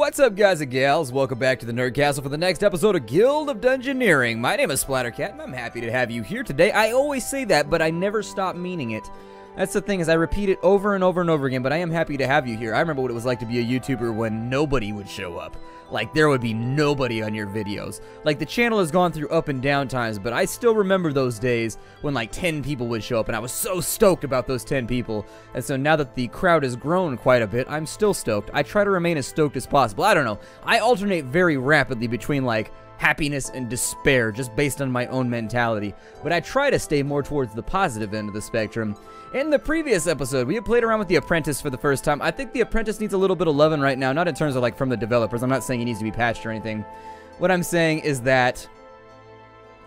What's up, guys and gals? Welcome back to the Nerd Castle for the next episode of Guild of Dungeoneering. My name is Splattercat, and I'm happy to have you here today. I always say that, but I never stop meaning it. That's the thing, is I repeat it over and over and over again, but I am happy to have you here. I remember what it was like to be a YouTuber when nobody would show up. Like, there would be nobody on your videos. Like, the channel has gone through up and down times, but I still remember those days when, like, 10 people would show up, and I was so stoked about those 10 people. And so now that the crowd has grown quite a bit, I'm still stoked. I try to remain as stoked as possible. I don't know. I alternate very rapidly between, like, happiness and despair, just based on my own mentality. But I try to stay more towards the positive end of the spectrum. In the previous episode, we had played around with The Apprentice for the first time. I think The Apprentice needs a little bit of loving right now, not in terms of, like, from the developers. I'm not saying he needs to be patched or anything. What I'm saying is that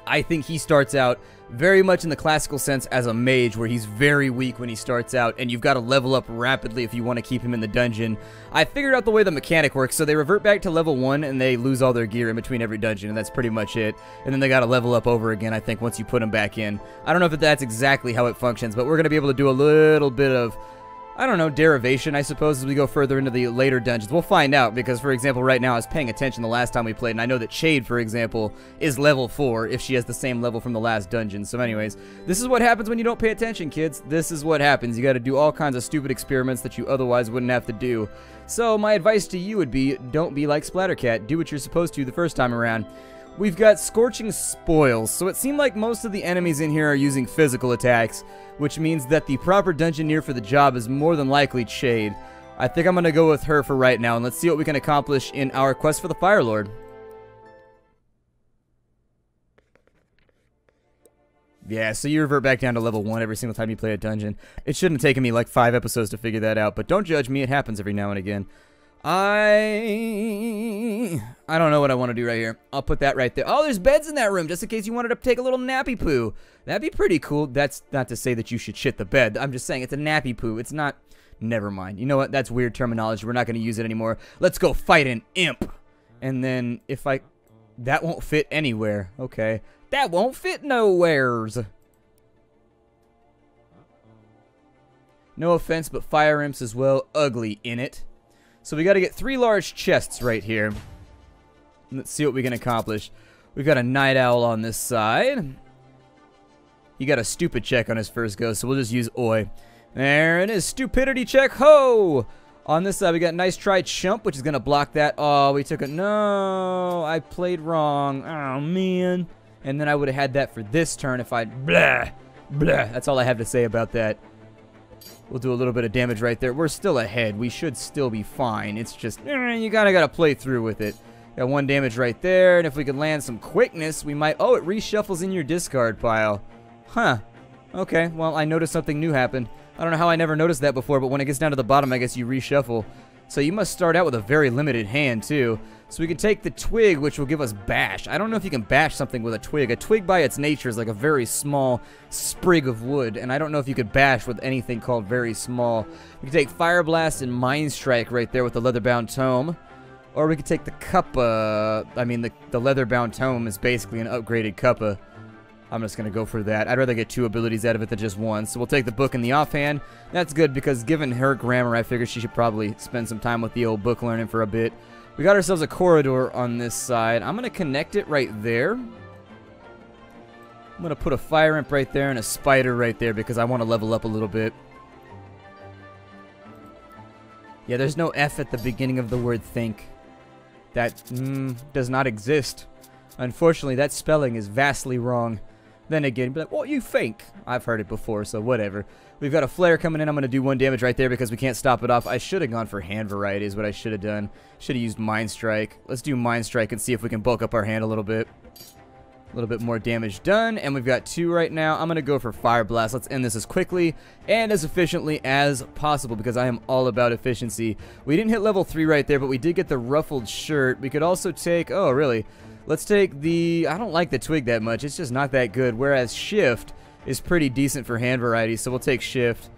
I think he starts out very much in the classical sense as a mage, where he's very weak when he starts out, and you've got to level up rapidly if you want to keep him in the dungeon. I figured out the way the mechanic works, so they revert back to level 1, and they lose all their gear in between every dungeon, and that's pretty much it. And then they got to level up over again, I think, once you put them back in. I don't know if that's exactly how it functions, but we're going to be able to do a little bit of, I don't know, derivation, I suppose, as we go further into the later dungeons. We'll find out, because, for example, right now I was paying attention the last time we played, and I know that Chade, for example, is level 4 if she has the same level from the last dungeon. So anyways, this is what happens when you don't pay attention, kids. This is what happens. You gotta do all kinds of stupid experiments that you otherwise wouldn't have to do. So my advice to you would be, don't be like Splattercat. Do what you're supposed to the first time around. We've got Scorching Spoils, so it seemed like most of the enemies in here are using physical attacks, which means that the proper dungeoneer for the job is more than likely Chade. I think I'm going to go with her for right now, and let's see what we can accomplish in our quest for the Fire Lord. Yeah, so you revert back down to level 1 every single time you play a dungeon. It shouldn't have taken me like 5 episodes to figure that out, but don't judge me, it happens every now and again. I don't know what I want to do right here. I'll put that right there. Oh, there's beds in that room, just in case you wanted to take a little nappy poo. That'd be pretty cool. That's not to say that you should shit the bed. I'm just saying it's a nappy poo. It's not... Never mind. You know what? That's weird terminology. We're not going to use it anymore. Let's go fight an imp. And then if I... That won't fit anywhere. Okay. That won't fit nowheres. No offense, but fire imps as well. Ugly in it. So we got to get 3 large chests right here. Let's see what we can accomplish. We've got a night owl on this side. He got a stupid check on his first go, so we'll just use Oi. There it is. Stupidity check. Ho! On this side, we got nice try chump, which is going to block that. Oh, we took a... No, I played wrong. Oh, man. And then I would have had that for this turn if I... Blah. Blah. That's all I have to say about that. We'll do a little bit of damage right there. We're still ahead. We should still be fine. It's just, you kinda gotta play through with it. Got 1 damage right there, and if we could land some quickness, we might... Oh, it reshuffles in your discard pile. Huh. Okay, well, I noticed something new happened. I don't know how I never noticed that before, but when it gets down to the bottom, I guess you reshuffle. So you must start out with a very limited hand, too. So we can take the twig, which will give us bash. I don't know if you can bash something with a twig. A twig, by its nature, is like a very small sprig of wood, and I don't know if you could bash with anything called very small. We can take Fire Blast and Mind Strike right there with the Leather-Bound Tome. Or we could take the Cuppa. I mean, the Leather-Bound Tome is basically an upgraded Cuppa. I'm just going to go for that. I'd rather get 2 abilities out of it than just 1. So we'll take the book in the offhand. That's good because given her grammar, I figure she should probably spend some time with the old book learning for a bit. We got ourselves a corridor on this side. I'm going to connect it right there. I'm going to put a fire imp right there and a spider right there because I want to level up a little bit. Yeah, there's no F at the beginning of the word think. That does not exist. Unfortunately, that spelling is vastly wrong. Then again, be like, what you think? I've heard it before, so whatever. We've got a flare coming in. I'm going to do 1 damage right there because we can't stop it off. I should have gone for hand variety is what I should have done. Should have used Mind Strike. Let's do Mind Strike and see if we can bulk up our hand a little bit. A little bit more damage done, and we've got 2 right now. I'm going to go for Fire Blast. Let's end this as quickly and as efficiently as possible because I am all about efficiency. We didn't hit level 3 right there, but we did get the Ruffled Shirt. We could also take... Oh, really? Let's take the... I don't like the twig that much. It's just not that good, whereas Shift is pretty decent for hand variety, so we'll take Shift.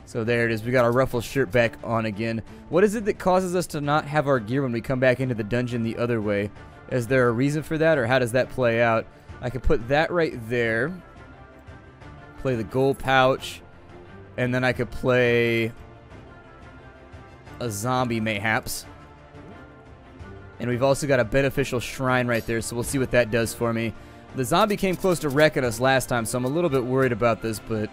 So there it is. We got our Ruffled Shirt back on again. What is it that causes us to not have our gear when we come back into the dungeon the other way? Is there a reason for that, or how does that play out? I could put that right there. Play the gold pouch. And then I could play a zombie, mayhaps. And we've also got a beneficial shrine right there, so we'll see what that does for me. The zombie came close to wrecking us last time, so I'm a little bit worried about this, but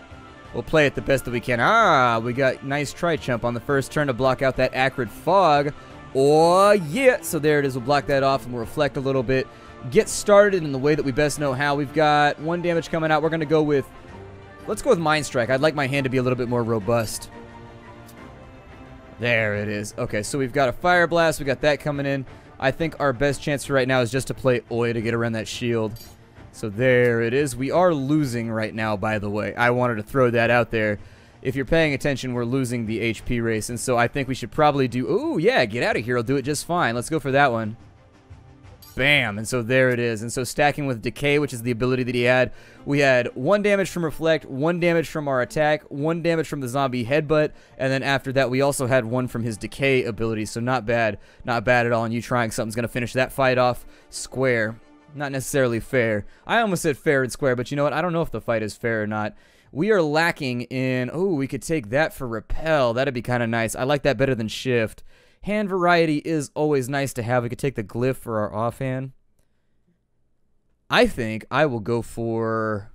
we'll play it the best that we can. Ah, we got nice tri-chump on the first turn to block out that acrid fog. Oh, yeah. So there it is. We'll block that off and we'll reflect a little bit. Get started in the way that we best know how. We've got 1 damage coming out. We're going to go with... Let's go with Mind Strike. I'd like my hand to be a little bit more robust. There it is. Okay, so we've got a Fire Blast. We got that coming in. I think our best chance for right now is just to play Oi to get around that shield. So there it is. We are losing right now, by the way. I wanted to throw that out there. If you're paying attention, we're losing the HP race, and so I think we should probably do... Ooh, yeah, get out of here. I'll do it just fine. Let's go for that one. Bam, and so there it is. And so stacking with Decay, which is the ability that he had, we had 1 damage from Reflect, 1 damage from our attack, 1 damage from the zombie headbutt, and then after that we also had 1 from his Decay ability, so not bad. Not bad at all, and you trying something's going to finish that fight off square. Not necessarily fair. I almost said fair and square, but you know what? I don't know if the fight is fair or not. We are lacking in... Oh, we could take that for Repel. That'd be kind of nice. I like that better than Shift. Hand variety is always nice to have. We could take the Glyph for our offhand. I think I will go for...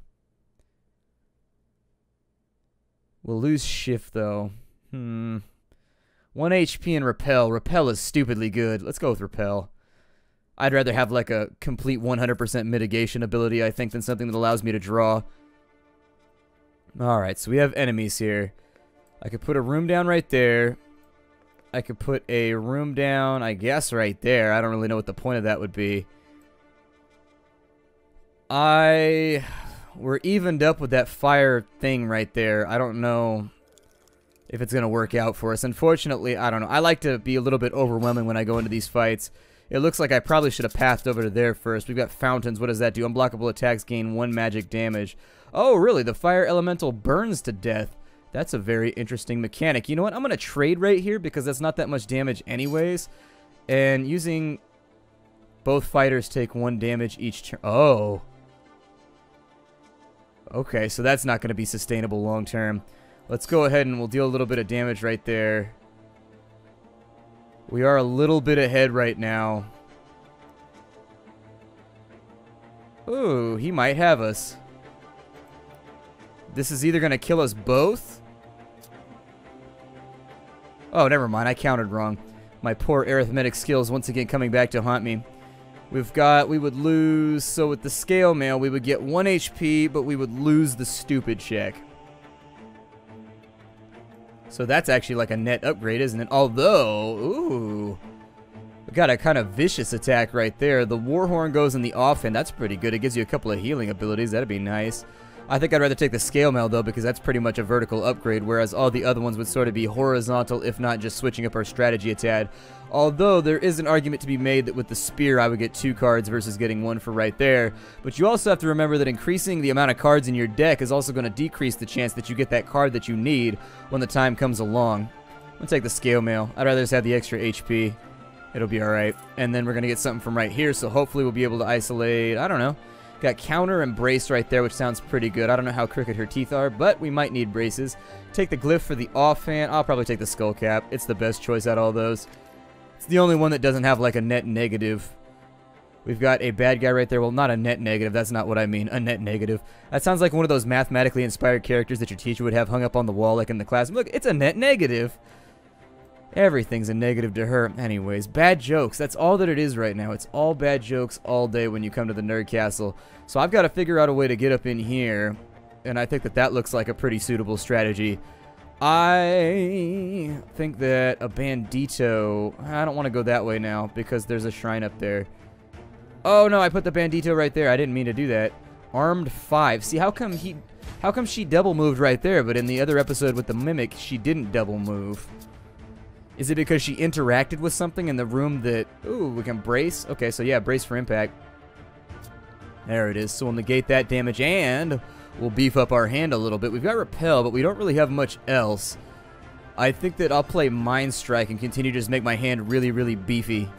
We'll lose Shift, though. 1 HP and Repel. Repel is stupidly good. Let's go with Repel. I'd rather have like a complete 100% mitigation ability, I think, than something that allows me to draw. Alright, so we have enemies here. I could put a room down right there. I could put a room down, I guess, right there. I don't really know what the point of that would be. We're evened up with that fire thing right there. I don't know if it's going to work out for us. Unfortunately, I don't know. I like to be a little bit overwhelming when I go into these fights. It looks like I probably should have pathed over to there first. We've got fountains. What does that do? Unblockable attacks gain 1 magic damage. Oh, really? The fire elemental burns to death. That's a very interesting mechanic. You know what? I'm going to trade right here because that's not that much damage anyways. And using both fighters take 1 damage each turn. Oh. Okay, so that's not going to be sustainable long term. Let's go ahead and we'll deal a little bit of damage right there. We are a little bit ahead right now. Ooh, he might have us. This is either going to kill us both. Oh, never mind. I counted wrong. My poor arithmetic skills once again coming back to haunt me. We would lose, so with the scale mail, we would get 1 HP, but we would lose the stupid check. So that's actually like a net upgrade, isn't it? Although, ooh, we got a kind of vicious attack right there. The Warhorn goes in the offhand. That's pretty good. It gives you a couple of healing abilities. That'd be nice. I think I'd rather take the scale mail, though, because that's pretty much a vertical upgrade, whereas all the other ones would sort of be horizontal, if not just switching up our strategy a tad. Although there is an argument to be made that with the spear, I would get 2 cards versus getting 1 for right there. But you also have to remember that increasing the amount of cards in your deck is also going to decrease the chance that you get that card that you need when the time comes along. I'm going to take the scale mail. I'd rather just have the extra HP. It'll be alright. And then we're going to get something from right here, so hopefully we'll be able to isolate, I don't know. Got counter and brace right there, which sounds pretty good. I don't know how crooked her teeth are, but we might need braces. Take the Glyph for the offhand. I'll probably take the Skull Cap. It's the best choice out of all those. It's the only one that doesn't have like a net negative. We've got a bad guy right there. Well, not a net negative. That's not what I mean. A net negative. That sounds like one of those mathematically inspired characters that your teacher would have hung up on the wall like in the class. Look, it's a net negative. Everything's a negative to her. Anyways, bad jokes. That's all that it is right now. It's all bad jokes all day when you come to the Nerd Castle. So I've got to figure out a way to get up in here. And I think that that looks like a pretty suitable strategy. I think that a Bandito... I don't want to go that way now because there's a shrine up there. Oh, no, I put the Bandito right there. I didn't mean to do that. Armed 5. See, how come she double moved right there, but in the other episode with the Mimic, she didn't double move? Is it because she interacted with something in the room that... Ooh, we can brace? Okay, so yeah, brace for impact. There it is. So we'll negate that damage, and we'll beef up our hand a little bit. We've got Repel, but we don't really have much else. I think that I'll play Mind Strike and continue to just make my hand really, really beefy.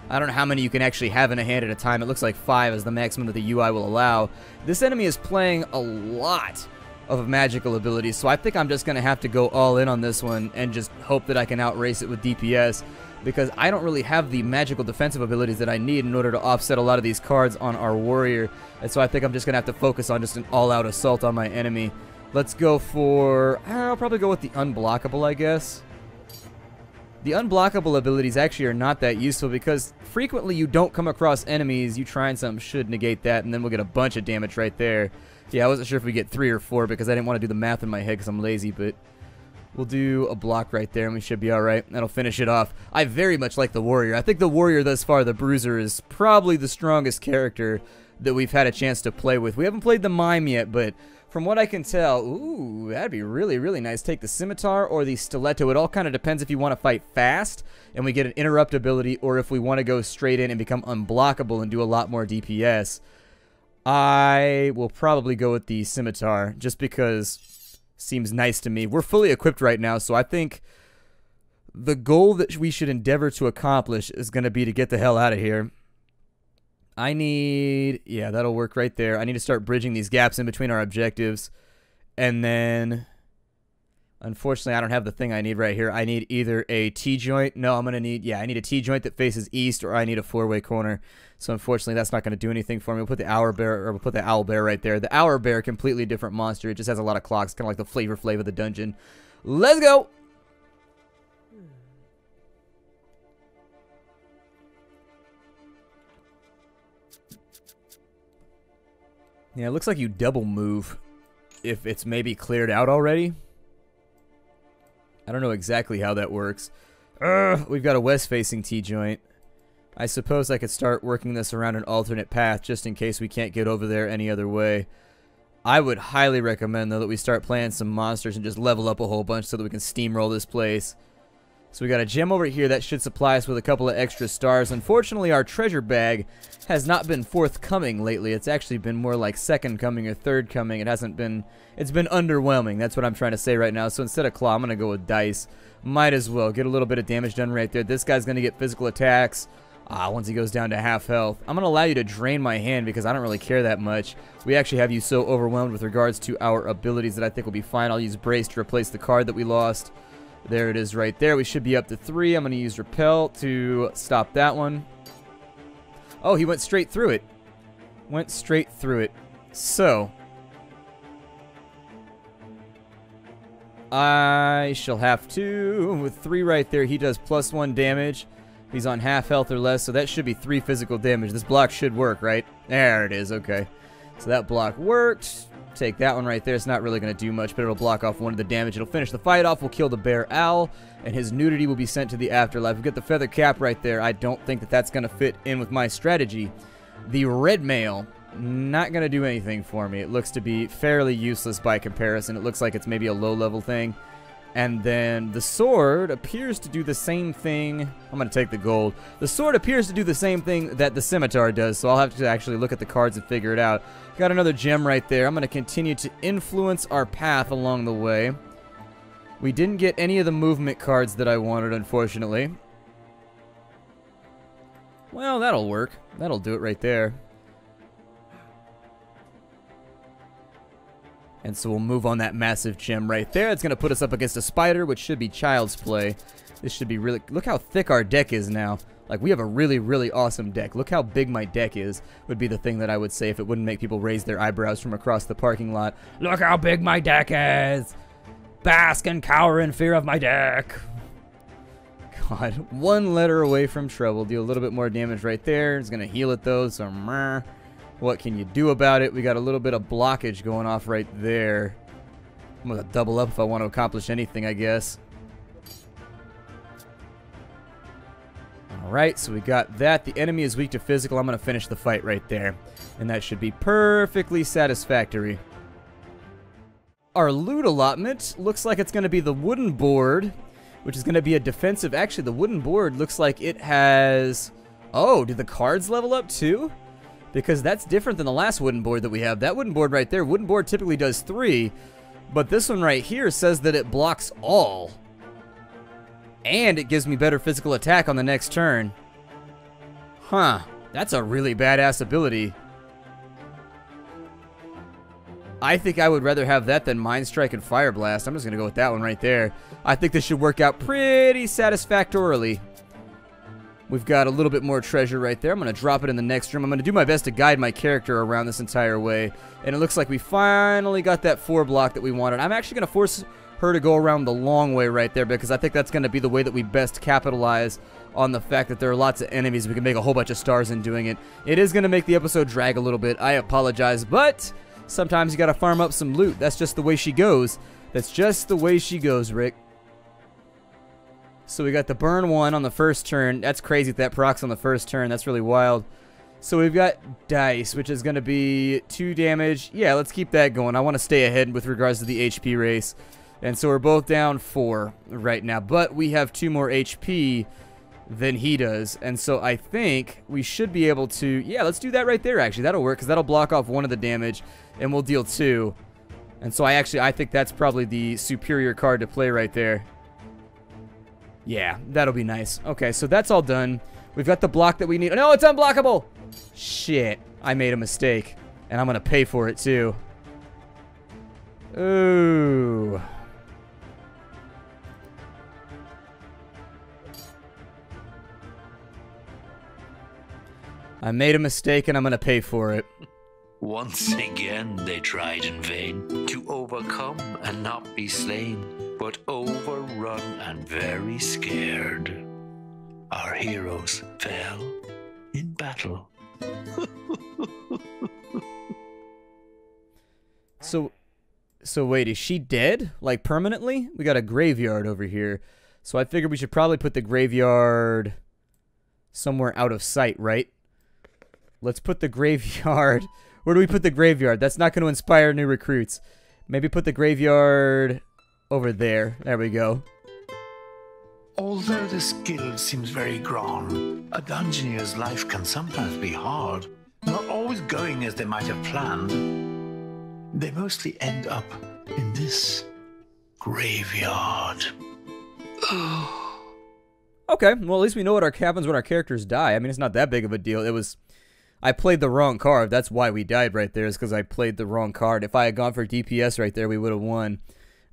I don't know how many you can actually have in a hand at a time. It looks like 5 is the maximum that the UI will allow. This enemy is playing a lot of magical abilities, so I think I'm just going to have to go all in on this one and just hope that I can outrace it with DPS. because I don't really have the magical defensive abilities that I need in order to offset a lot of these cards on our warrior. And so I think I'm just going to have to focus on just an all-out assault on my enemy. Let's go for... I'll probably go with the unblockable, I guess. The unblockable abilities actually are not that useful because frequently you don't come across enemies. You trying something should negate that, and then we'll get a bunch of damage right there. Yeah, I wasn't sure if we get 3 or 4 because I didn't want to do the math in my head because I'm lazy, but we'll do a block right there and we should be alright. That'll finish it off. I very much like the warrior. I think the warrior thus far, the bruiser, is probably the strongest character that we've had a chance to play with. We haven't played the mime yet, but from what I can tell, ooh, that'd be really, really nice. Take the scimitar or the stiletto. It all kind of depends if you want to fight fast and we get an interrupt ability, or if we want to go straight in and become unblockable and do a lot more DPS. I will probably go with the scimitar just because it seems nice to me. We're fully equipped right now, so I think the goal that we should endeavor to accomplish is going to be to get the hell out of here. I need... Yeah, that'll work right there. I need to start bridging these gaps in between our objectives. And then... Unfortunately, I don't have the thing I need right here. I need either a T-joint. No, I'm going to need... Yeah, I need a T-joint that faces east, or I need a 4-way corner. So unfortunately, that's not going to do anything for me. We'll put the we'll put the owl bear right there. The owl bear, completely different monster. It just has a lot of clocks, kind of like the Flavor Flav of the dungeon. Let's go! Yeah, it looks like you double move if it's maybe cleared out already. I don't know exactly how that works. We've got a west-facing T-joint. I suppose I could start working this around an alternate path just in case we can't get over there any other way. I would highly recommend, though, that we start playing some monsters and just level up a whole bunch so that we can steamroll this place. So we got a gem over here that should supply us with a couple of extra stars. Unfortunately, our treasure bag has not been forthcoming lately. It's actually been more like second coming or third coming. It hasn't been... It's been underwhelming. That's what I'm trying to say right now. So instead of claw, I'm going to go with dice. Might as well. Get a little bit of damage done right there. This guy's going to get physical attacks once he goes down to half health. I'm going to allow you to drain my hand because I don't really care that much. We actually have you so overwhelmed with regards to our abilities that I think we'll be fine. I'll use Brace to replace the card that we lost. There it is right there. We should be up to 3. I'm going to use Repel to stop that one. Oh, he went straight through it. Went straight through it. So, I shall have to, with 3 right there, he does +1 damage. He's on half health or less, so that should be 3 physical damage. This block should work, right? There it is, okay. So that block worked. Take that one right there. It's not really going to do much, but it'll block off one of the damage. It'll finish the fight off. We'll kill the bear owl, and his nudity will be sent to the afterlife. We've got the feather cap right there. I don't think that that's going to fit in with my strategy. The red mail, not going to do anything for me. It looks to be fairly useless by comparison. It looks like it's maybe a low-level thing. And then the sword appears to do the same thing. I'm going to take the gold. The sword appears to do the same thing that the scimitar does, so I'll have to actually look at the cards and figure it out. Got another gem right there. I'm going to continue to influence our path along the way. We didn't get any of the movement cards that I wanted, unfortunately. Well, that'll work. That'll do it right there. And so we'll move on that massive gem right there. It's going to put us up against a spider, which should be child's play. This should be really... Look how thick our deck is now. Like, we have a really, really awesome deck. Look how big my deck is, would be the thing that I would say if it wouldn't make people raise their eyebrows from across the parking lot. Look how big my deck is! Bask and cower in fear of my deck! God, 1 letter away from trouble. Deal a little bit more damage right there. It's going to heal it, though, so... What can you do about it? We got a little bit of blockage going off right there. I'm going to double up if I want to accomplish anything, I guess. Alright, so we got that. The enemy is weak to physical. I'm going to finish the fight right there. And that should be perfectly satisfactory. Our loot allotment looks like it's going to be the wooden board, which is going to be a defensive... Actually, the wooden board looks like it has... Oh, did the cards level up too? Because that's different than the last wooden board that we have. That wooden board right there, wooden board typically does 3, but this one right here says that it blocks all. And it gives me better physical attack on the next turn. Huh, that's a really badass ability. I think I would rather have that than Mind Strike and Fire Blast. I'm just going to go with that one right there. I think this should work out pretty satisfactorily. We've got a little bit more treasure right there. I'm going to drop it in the next room. I'm going to do my best to guide my character around this entire way. And it looks like we finally got that 4 block that we wanted. I'm actually going to force her to go around the long way right there because I think that's going to be the way that we best capitalize on the fact that there are lots of enemies. We can make a whole bunch of stars in doing it. It is going to make the episode drag a little bit. I apologize, but sometimes you got to farm up some loot. That's just the way she goes. That's just the way she goes, Rick. So we got the burn 1 on the first turn. That's crazy that procs on the first turn. That's really wild. So we've got dice, which is going to be 2 damage. Yeah, let's keep that going. I want to stay ahead with regards to the HP race. And so we're both down 4 right now. But we have 2 more HP than he does. And so I think we should be able to... Yeah, let's do that right there, actually. That'll work, because that'll block off 1 of the damage, and we'll deal 2. And so I think that's probably the superior card to play right there. Yeah, that'll be nice. Okay, so that's all done. We've got the block that we need. No, it's unblockable! Shit, I made a mistake. And I'm going to pay for it, too. Ooh. I made a mistake, and I'm going to pay for it. Once again they tried in vain to overcome and not be slain, but overrun and very scared. Our heroes fell in battle. So wait, is she dead? Like permanently? We got a graveyard over here. So I figured we should probably put the graveyard somewhere out of sight, right? Let's put the graveyard... Where do we put the graveyard? That's not going to inspire new recruits. Maybe put the graveyard over there. There we go. Although this guild seems very grand, a dungeoneer's life can sometimes be hard, not always going as they might have planned. They mostly end up in this graveyard. Okay, well at least we know what happens when our characters die. I mean, it's not that big of a deal. It was... I played the wrong card. That's why we died right there, is because I played the wrong card. If I had gone for DPS right there, we would have won.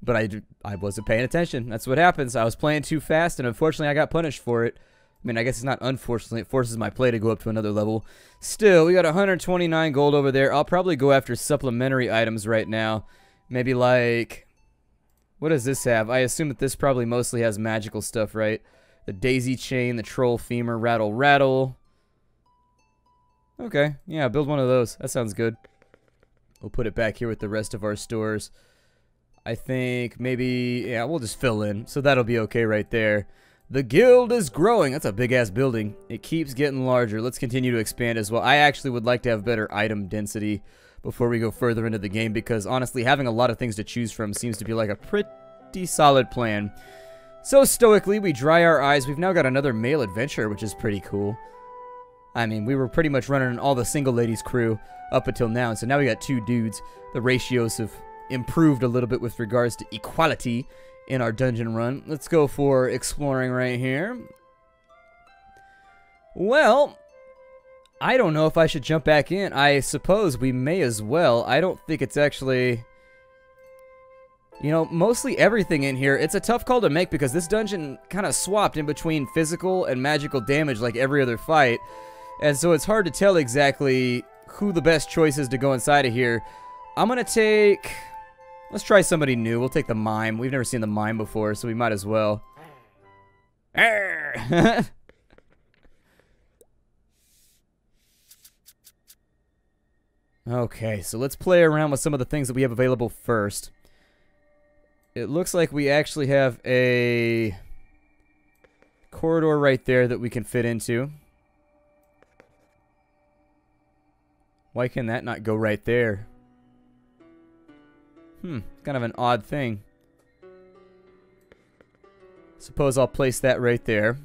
But I wasn't paying attention. That's what happens. I was playing too fast, and unfortunately, I got punished for it. I mean, I guess it's not unfortunately. It forces my play to go up to another level. Still, we got 129 gold over there. I'll probably go after supplementary items right now. Maybe like... What does this have? I assume that this probably mostly has magical stuff, right? The daisy chain, the troll femur, rattle, rattle... Okay, yeah, build one of those. That sounds good. We'll put it back here with the rest of our stores. I think maybe, yeah, we'll just fill in. So that'll be okay right there. The guild is growing. That's a big-ass building. It keeps getting larger. Let's continue to expand as well. I actually would like to have better item density before we go further into the game because, honestly, having a lot of things to choose from seems to be like a pretty solid plan. So stoically, we dry our eyes. We've now got another male adventurer, which is pretty cool. I mean, we were pretty much running all the single ladies crew up until now, and so now we got 2 dudes. The ratios have improved a little bit with regards to equality in our dungeon run. Let's go for exploring right here. Well, I don't know if I should jump back in. I suppose we may as well. I don't think it's actually... You know, mostly everything in here, it's a tough call to make because this dungeon kind of swapped in between physical and magical damage like every other fight. And so it's hard to tell exactly who the best choice is to go inside of here. I'm going to take... Let's try somebody new. We'll take the mime. We've never seen the mime before, so we might as well. Okay, so let's play around with some of the things that we have available first. It looks like we actually have a corridor right there that we can fit into. Why can that not go right there? Kind of an odd thing. Suppose I'll place that right there.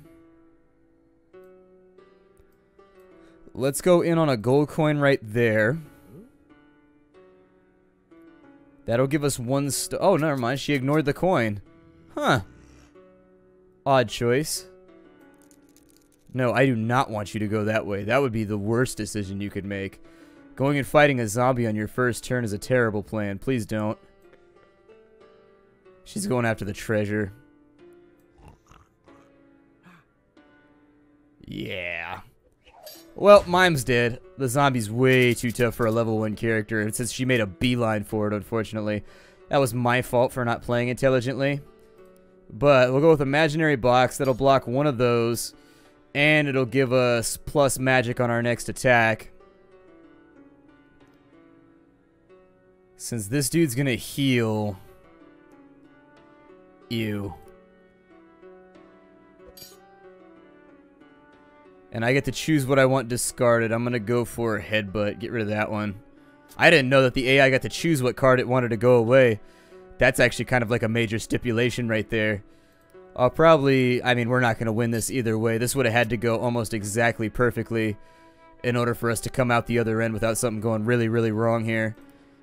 Let's go in on a gold coin right there. That'll give us 1 oh, never mind. She ignored the coin. Huh. Odd choice. No, I do not want you to go that way. That would be the worst decision you could make. Going and fighting a zombie on your first turn is a terrible plan. Please don't. She's going after the treasure. Yeah. Well, Mime's dead. The zombie's way too tough for a level 1 character. And since she made a beeline for it, unfortunately. That was my fault for not playing intelligently. But we'll go with Imaginary Box. That'll block one of those. And it'll give us plus magic on our next attack. Since this dude's gonna heal... Ew. And I get to choose what I want discarded. I'm gonna go for Headbutt. Get rid of that one. I didn't know that the AI got to choose what card it wanted to go away. That's actually kind of like a major stipulation right there. I'll probably... I mean, we're not gonna win this either way. This would have had to go almost exactly perfectly in order for us to come out the other end without something going really, really wrong here.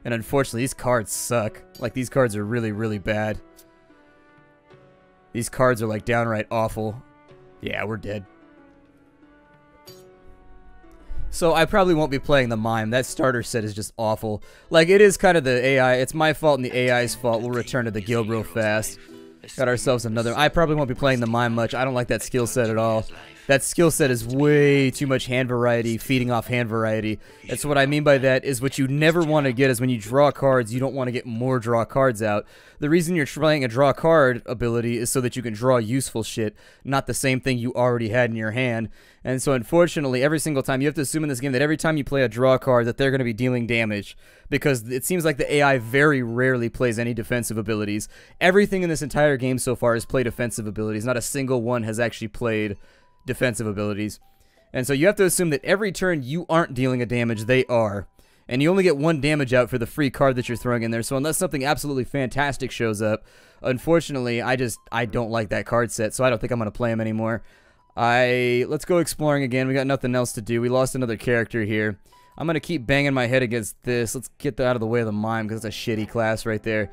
And unfortunately, these cards suck. Like, these cards are really, really bad. These cards are, like, downright awful. Yeah, we're dead. So I probably won't be playing the Mime. That starter set is just awful. Like, it is kind of the AI. It's my fault and the AI's fault. We'll return to the guild real fast. Got ourselves another. I probably won't be playing the Mime much. I don't like that skill set at all. That skill set is way too much hand variety, feeding off hand variety. That's what I mean by that is what you never want to get is when you draw cards, you don't want to get more draw cards out. The reason you're trying a draw card ability is so that you can draw useful shit, not the same thing you already had in your hand. And so unfortunately, every single time, you have to assume in this game that every time you play a draw card that they're going to be dealing damage. Because it seems like the AI very rarely plays any defensive abilities. Everything in this entire game so far has played offensive abilities. Not a single one has actually played defensive abilities. And so you have to assume that every turn you aren't dealing a damage, they are. And you only get 1 damage out for the free card that you're throwing in there. So unless something absolutely fantastic shows up, unfortunately, I don't like that card set. So I don't think I'm going to play him anymore. Let's go exploring again. We got nothing else to do. We lost another character here. I'm going to keep banging my head against this. Let's get out of the way of the Mime because it's a shitty class right there.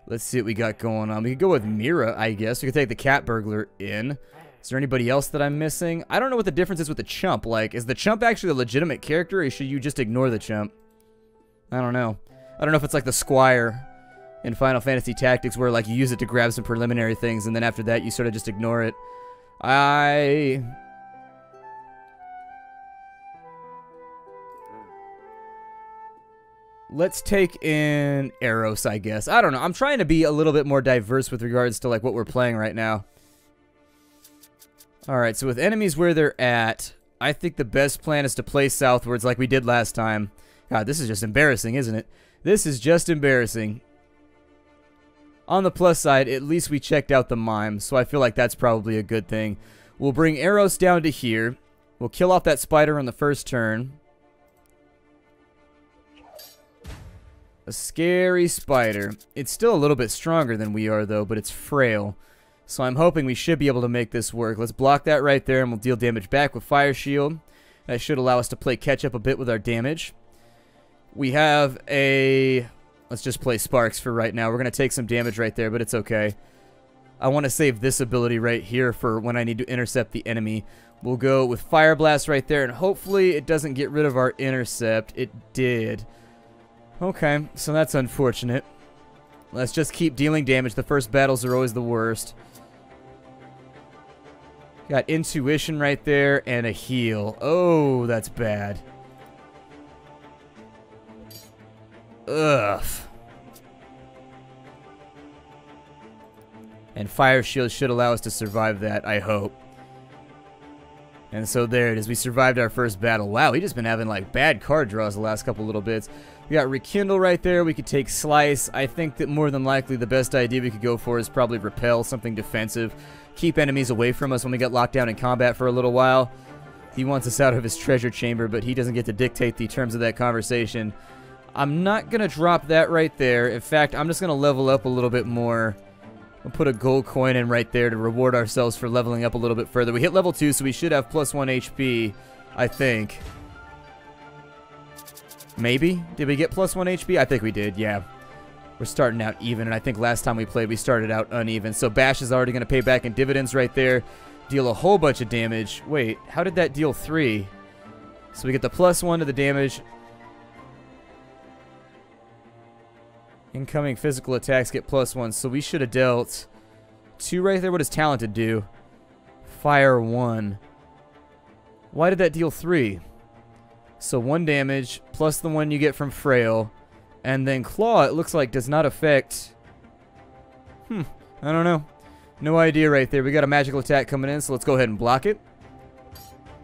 Let's see what we got going on. We could go with Mira, I guess. We could take the Cat Burglar in. Is there anybody else that I'm missing? I don't know what the difference is with the Chump. Like, is the Chump actually a legitimate character, or should you just ignore the Chump? I don't know. I don't know if it's like the Squire in Final Fantasy Tactics, where like you use it to grab some preliminary things, and then after that you sort of just ignore it. Let's take in Eros, I guess. I don't know. I'm trying to be a little bit more diverse with regards to like what we're playing right now. Alright, so with enemies where they're at, I think the best plan is to play southwards like we did last time. God, this is just embarrassing, isn't it? This is just embarrassing. On the plus side, at least we checked out the Mime, so I feel like that's probably a good thing. We'll bring Eros down to here. We'll kill off that spider on the first turn. A scary spider. It's still a little bit stronger than we are, though, but it's frail. So I'm hoping we should be able to make this work. Let's block that right there, and we'll deal damage back with Fire Shield. That should allow us to play catch up a bit with our damage. We have a... Let's just play Sparks for right now. We're going to take some damage right there, but it's okay. I want to save this ability right here for when I need to intercept the enemy. We'll go with Fire Blast right there, and hopefully it doesn't get rid of our intercept. It did. Okay, so that's unfortunate. Let's just keep dealing damage. The first battles are always the worst. Got Intuition right there and a heal. Oh, that's bad. Ugh. And Fire Shield should allow us to survive that, I hope. And so there it is. We survived our first battle. Wow, we just been having like bad card draws the last couple little bits. We got Rekindle right there. We could take Slice. I think that more than likely the best idea we could go for is probably Repel, something defensive. Keep enemies away from us when we get locked down in combat for a little while. He wants us out of his treasure chamber, but he doesn't get to dictate the terms of that conversation. I'm not going to drop that right there. In fact, I'm just going to level up a little bit more. We'll put a gold coin in right there to reward ourselves for leveling up a little bit further. We hit level 2, so we should have +1 HP, I think. Maybe? Did we get +1 HP? I think we did, yeah. We're starting out even, and I think last time we played, we started out uneven. So Bash is already going to pay back in dividends right there. Deal a whole bunch of damage. Wait, how did that deal 3? So we get the +1 to the damage. Incoming physical attacks get +1, so we should have dealt 2 right there. What does Talented do? Fire 1. Why did that deal 3? So 1 damage, plus the 1 you get from Frail. And then Claw, it looks like, does not affect... I don't know. No idea right there. We got a magical attack coming in, so let's go ahead and block it.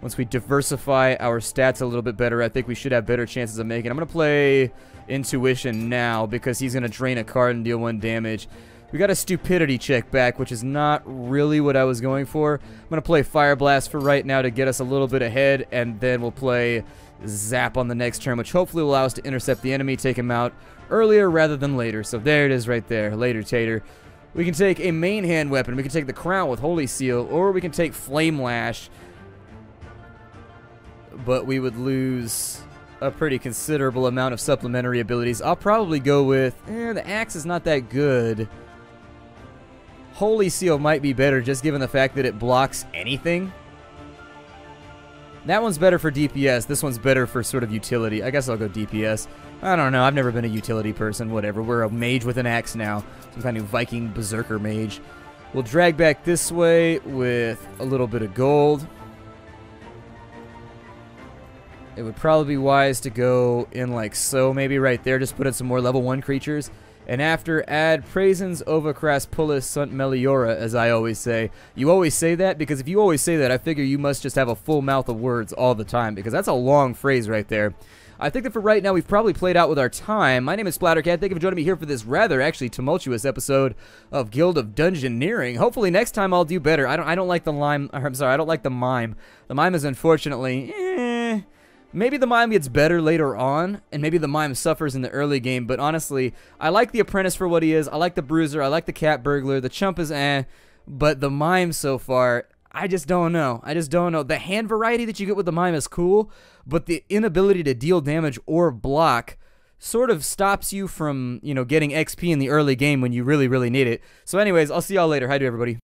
Once we diversify our stats a little bit better, I think we should have better chances of making it. I'm going to play Intuition now because he's going to drain a card and deal 1 damage. We got a Stupidity check back, which is not really what I was going for. I'm going to play Fire Blast for right now to get us a little bit ahead, and then we'll play Zap on the next turn, which hopefully will allow us to intercept the enemy, take him out earlier rather than later. So there it is right there. Later, Tater. We can take a main hand weapon. We can take the Crown with Holy Seal, or we can take Flame Lash. But we would lose a pretty considerable amount of supplementary abilities. I'll probably go with... the Axe is not that good. Holy Seal might be better, just given the fact that it blocks anything. That one's better for DPS. This one's better for sort of utility. I guess I'll go DPS. I don't know. I've never been a utility person. Whatever. We're a mage with an axe now. Some kind of Viking berserker mage. We'll drag back this way with a little bit of gold. It would probably be wise to go in like so, maybe right there. Just put in some more level 1 creatures. And after, add Praesens Ovacras Pullus Sunt Meliora, as I always say. You always say that because if you always say that, I figure you must just have a full mouth of words all the time, because that's a long phrase right there. I think that for right now, we've probably played out with our time. My name is Splattercat. Thank you for joining me here for this rather actually tumultuous episode of Guild of Dungeoneering. Hopefully next time I'll do better. I don't like the lime. I'm sorry, I don't like the mime. The mime is unfortunately, maybe the mime gets better later on, and maybe the mime suffers in the early game, but honestly, I like the apprentice for what he is. I like the bruiser. I like the cat burglar. The chump is but the mime so far, I just don't know. I just don't know. The hand variety that you get with the mime is cool, but the inability to deal damage or block sort of stops you from, getting XP in the early game when you really, really need it. So anyways, I'll see y'all later. Hi to everybody.